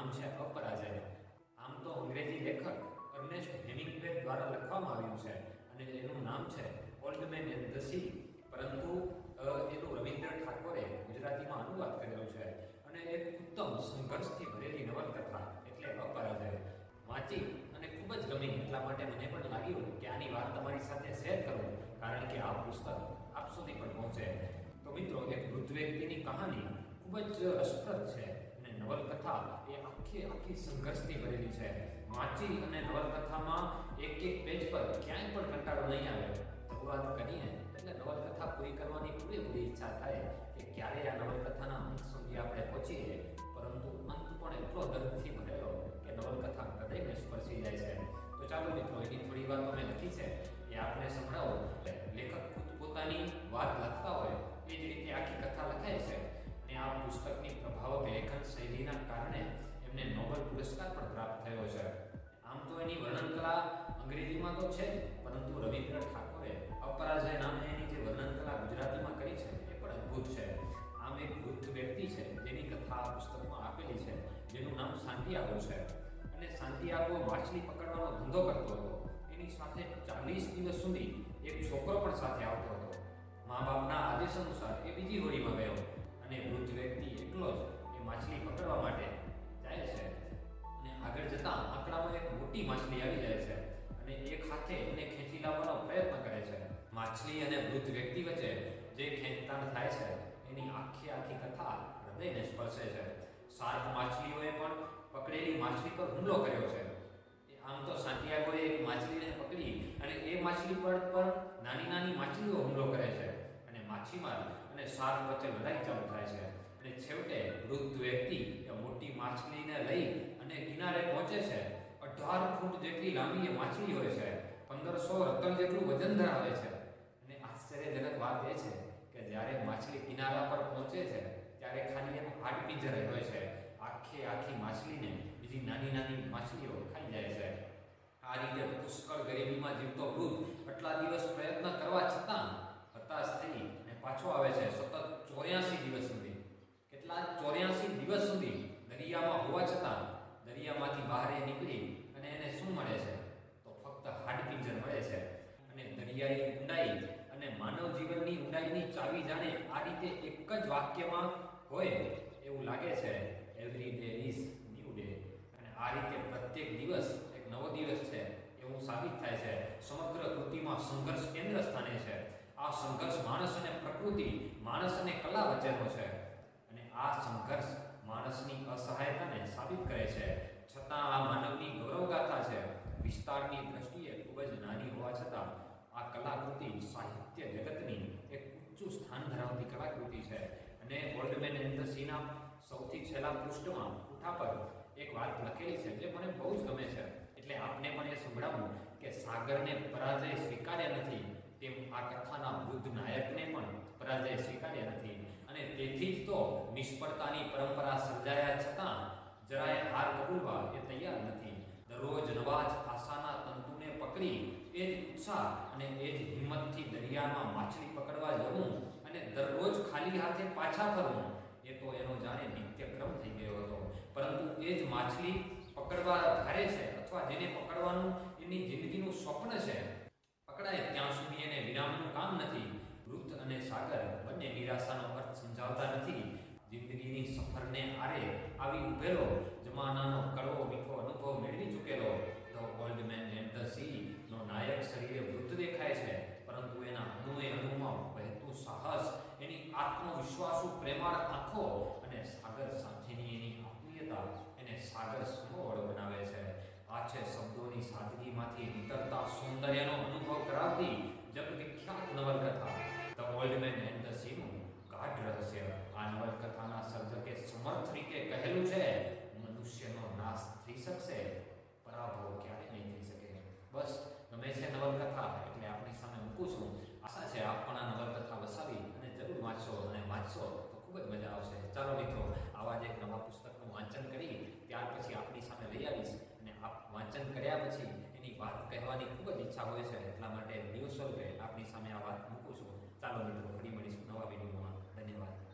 નામ છે અપરાજય. આમ તો અંગ્રેજી લેખક અર્નેસ્ટ હેમિંગ્વે દ્વારા લખવામાં આવ્યું છે અને એનું નામ છે old man and the C, પરંતુ એનું રવિન્દ્ર ઠાકોરે ગુજરાતીમાં અનુવાદ કરેલો છે અને એક ઉત્તમ સંઘર્ષથી ભરેલી નવલકથા એટલે અપરાજય વાંચી અને ખૂબ જ ગમી. એટલા માટે મને પણ લાગ્યું કે આની વાત તમારી સાથે શેર કરું, કારણ કે આ પુસ્તક આપ સુધી પણ પહોંચે. તો મિત્રો, એક વૃદ્ધ વ્યક્તિની કહાની ખૂબ જ રસપ્રદ છે અને નવલકથા એ આખી સંઘર્ષથી ભરેલી છે. વાંચી અને નવલકથામાં એક પેજ પર ક્યાંય પણ કંટાળો નહીં આવે. શરૂઆત કરીએ એટલે નવલકથા પૂરી કરવાની પૂરેપૂરી ઈચ્છા થાય કે ક્યારે આ નવલકથાના અંત સુધી આપણે પહોંચીએ, પરંતુ અંત પણ એટલો દર્દથી ભરેલો કે નવલકથા હૃદયને સ્પર્શી જાય છે. તો ચાલો મિત્રો, એની થોડી વાત મેં લખી છે એ આપને સંભળાવો. લેખક ખુદ પોતાની વાત લખતા હોય એ જ રીતે આખી કથા લખાય છે અને આ પુસ્તકની પ્રભાવક લેખન શૈલીના કારણે એમને નોબેલ પુરસ્કાર પણ પ્રાપ્ત થયો છે. આમ તો એની વર્ણન કલા અંગ્રેજીમાં તો છે, પરંતુ રવિન્દ્ર ઠાકોરે અપરાજય નામે એની જે વર્ણન કલા ગુજરાતીમાં કરી છે એ પણ અદ્ભુત છે. આમ એક વૃદ્ધ વ્યક્તિ છે જેની કથા આ પુસ્તકમાં આપેલી છે, જેનું નામ સાન્ટિયાગો છે અને સાન્ટિયાગો માછલી પકડવાનો ધંધો કરતો હતો. એની સાથે 40 દિવસ સુધી એક છોકરો પણ સાથે આવતો હતો. મા બાપના આદેશ અનુસાર એ બીજી હોડીમાં ગયો અને વૃદ્ધ વ્યક્તિ એકલો જ એ માછલી પકડવા માટે જાય છે અને આગળ જતા આંકડામાં એક મોટી માછલી આવી જાય છે અને એક હાથે એને ખેંચી લાવવાનો પ્રયત્ન કરે છે. માછલી અને વૃદ્ધ વ્યક્તિ વચ્ચે જે ખેંચતાણ થાય છે એની આખી કથા હૃદયને સ્પર્શે છે. શાર્ક માછલીઓએ પણ પકડેલી માછલી પર હુમલો કર્યો છે. આમ તો સાન્ટિયાગોએ એક માછલીને પકડી અને એ માછલી પર પણ નાની માછલીઓ હુમલો કરે છે અને માછીમાર અને શાર્ક વચ્ચે લડાઈ ચાલુ થાય છે અને છેવટે વૃદ્ધ વ્યક્તિ એ મોટી માછલીને લઈ અને કિનારે પહોંચે છે. 18 ફૂટ જેટલી લાંબી એ માછલી હોય છે, 1500 રતન જેટલું વજન ધરાવે છે અને આશ્ચર્યજનક વાત એ છે કે જ્યારે માછલી કિનારા પર પહોંચે છે ત્યારે ખાલી એમ હાડપિંજર હોય છે. આખી માછલીને બીજી નાની માછલીઓ ખાઈ જાય છે. આ રીતે પુષ્કળ ગરીબીમાં જીવતો વૃદ્ધ આટલા દિવસ પ્રયત્ન કરવા છતાં હતાશ થઈ અને પાછો આવે છે. સતત 84 દિવસ સુધી, કેટલા 84 દિવસ સુધી દરિયામાં હોવા છતાં દરિયામાંથી બહાર નીકળી અને એને શું મળે છે? તો ફક્ત હાડપિંજર મળે છે. અને દરિયાની ઊંડાઈ અને માનવ જીવનની ઊંડાઈની ચાવી જાણે આ રીતે એક જ વાક્યમાં હોય એવું લાગે છે. Every day is new day. અને આ રીતે પ્રત્યેક દિવસ એક નવો દિવસ છે એવું સાબિત થાય છે. સમગ્ર કૃતિમાં સંઘર્ષ કેન્દ્ર સ્થાને છે. આ સંઘર્ષ માણસ અને પ્રકૃતિ, માણસ અને કલા વચ્ચેનો છે અને આ સંઘર્ષ માણસની અસહાયતાને સાબિત કરે છે. છતાં આ માનવની ગૌરવગાથા છે. વિસ્તારની દ્રષ્ટિએ ખૂબ જ નાની હોવા છતાં આ કલાકૃતિ સાહિત્ય જગતની એક ઊંચું સ્થાન ધરાવતી કલાકૃતિ છે. અને ઓલ્ડ મેન એન્ડ ધ સીના સૌથી છેલ્લા પૃષ્ઠમાં પુઠા પર એક વાત લખેલી છે જે મને બહુ જ ગમે છે. એટલે આપને પણ એ સંભળાવું કે સાગરને પરાજય સ્વીકાર્યા નથી, તેમ આ કથાના વૃદ્ધ નાયકને પણ પરાજય સ્વીકાર્યા નથી. અને તેથી જ તો નિષ્ફળતાની પરંપરા સર્જાયા છતાં જરાય હાર કબૂલવા એ તૈયાર નથી. દરરોજ નવા જ આશાના તંતુને પકડી એ જ ઉત્સાહ અને એ જ હિંમતથી દરિયામાં માછલી પકડવા જવું અને દરરોજ ખાલી હાથે પાછા ફરવું એ તો એનો જાણે નિત્યક્રમ થઈ ગયો હતો. પરંતુ એ જ માછલી પકડવા ધારે છે અથવા જેને પકડવાનું એની જિંદગીનું સ્વપ્ન છે, પકડાય ત્યાં સુધી એને વિરામનું કામ નથી. વૃદ્ધ અને સાગર બંને નિરાશાનો અર્થ સમજાવતા નથી. જિંદગીની સફરને આરે આવી ઉભેલો, જમાનાનો કડવો મીઠો અનુભવ મેળવી ચૂકેલો the old man and the sea નો નાયક શરીરે વૃદ્ધ દેખાય છે, પરંતુ એના અણુમાં વહેતું સાહસ, એની આત્મવિશ્વાસુ પ્રેમાળ આંખો અને સાગર સાથેની એની આત્મીયતા એને સાગર સમોવડ બનાવે છે. આ છે શબ્દોની સાદગીમાંથી નીતરતા સૌંદર્યનો અનુભવ કરાવતી જગવિખ્યાત નવલકથા the old man and the સીનું ગાઢ રહસ્ય. આ નવલકથાના સર્જકે સમર્થ રીતે કહેલું છે, મનુષ્યનો નાશ થઈ શકશે, પરાભવ ક્યારે નહીં થઈ શકે. બસ ગમે છે નવલકથા એટલે આપણી સામે મૂકું છું. આશા છે આપ પણ આ નવલકથા વસાવી અને જરૂર વાંચશો અને વાંચશો તો ખૂબ જ મજા આવશે. ચાલો મિત્રો, આવા જ એક નવા પુસ્તકનું વાંચન કરી ત્યાર પછી આપની સામે લઈ આવીશ અને આપ વાંચન કર્યા પછી એની વાત કહેવાની ખૂબ જ ઈચ્છા હોય છે. એટલા માટે વિડીયો સ્વરૂપે આપની સામે આ વાત મૂકું છું. ચાલો મિત્રો, ફરી મળીશું નવા વિડીયોમાં. ધન્યવાદ.